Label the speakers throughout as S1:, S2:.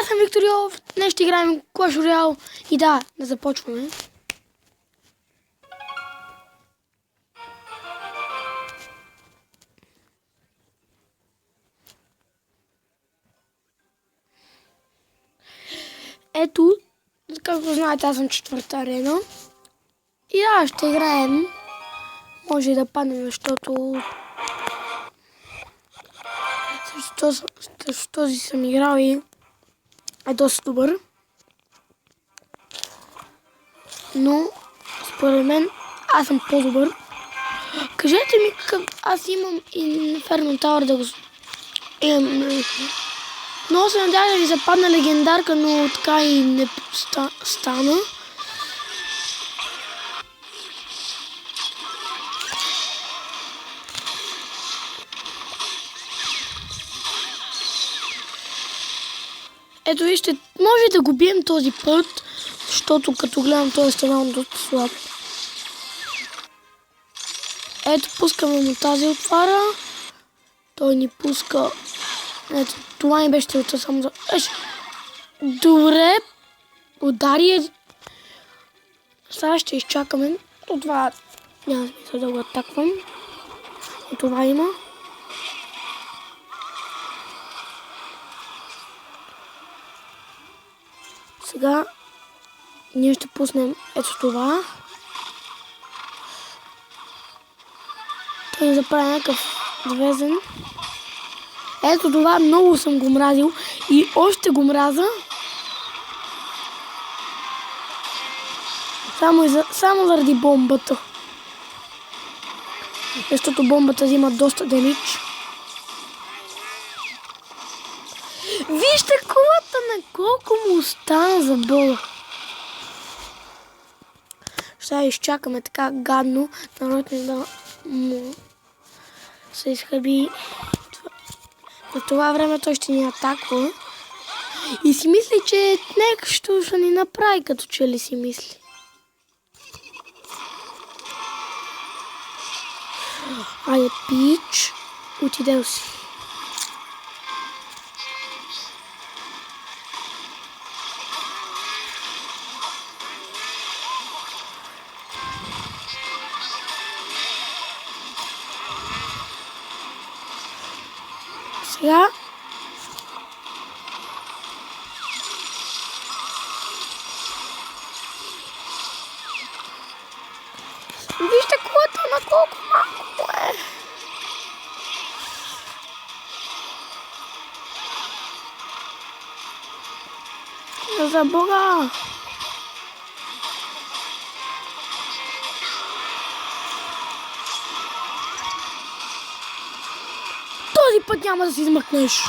S1: Аз съм Виктор Йов, днес ще играем Clash Royale и да започваме. Ето, както знаете, аз съм четвърта арена. И да, ще играем. Може и да паднем, защото срещу този съм играл и е доста добър. Но, според мен, аз съм по-добър. Кажете ми, аз имам Inferno Tower да го... Много се надявах да ви западна легендарка, но така и не стана. Ето вижте, може да го бием този път, защото като гледам този станал доста слаб. Ето, пускаме му тази отвара. Той ни пуска. Ето, това ни беше целта само за... Добре. Удари. Сега ще изчакаме. От това няма смисъл да го атаквам. От това има. Сега ние ще пуснем ето това. Той ни заправи някакъв звезден. Ето това много съм го мразил и още го мраза. Само заради бомбата. Защото бомбата взима доста демидж. Вижте колата на колко му остана за бола. Ще изчакаме така гадно, народ ни да му се изхъби. На това време той ще ни атаква. И си мисли, че нещо ще ни направи, като че ли си мисли. Айде, пич, отидел си. Сега вижте колата на колко малко е. За Бога! Този път няма да си измъкнеш.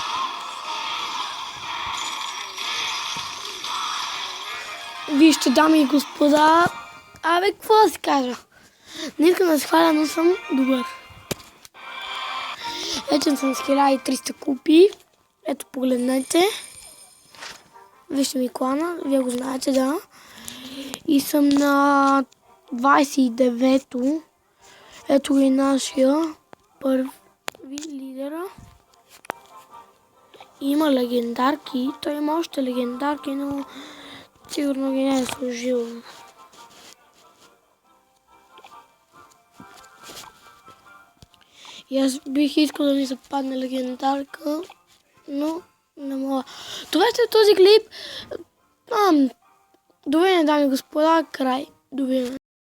S1: Вижте, дами и господа. Абе, какво да си кажа? Не искам да се хваля, но съм добър. Ето съм с 1300 купи. Ето, погледнете. Вижте ми клана, вие го знаете, да. И съм на 29-то. Ето и нашия първи лидера. Има легендарки. Той има още легендарки, но сигурно ги не е служил. И аз бих искал да ми западне легендарка, но не мога. Това ще е този клип. Довиждане, дами и господа, край. Довиждане.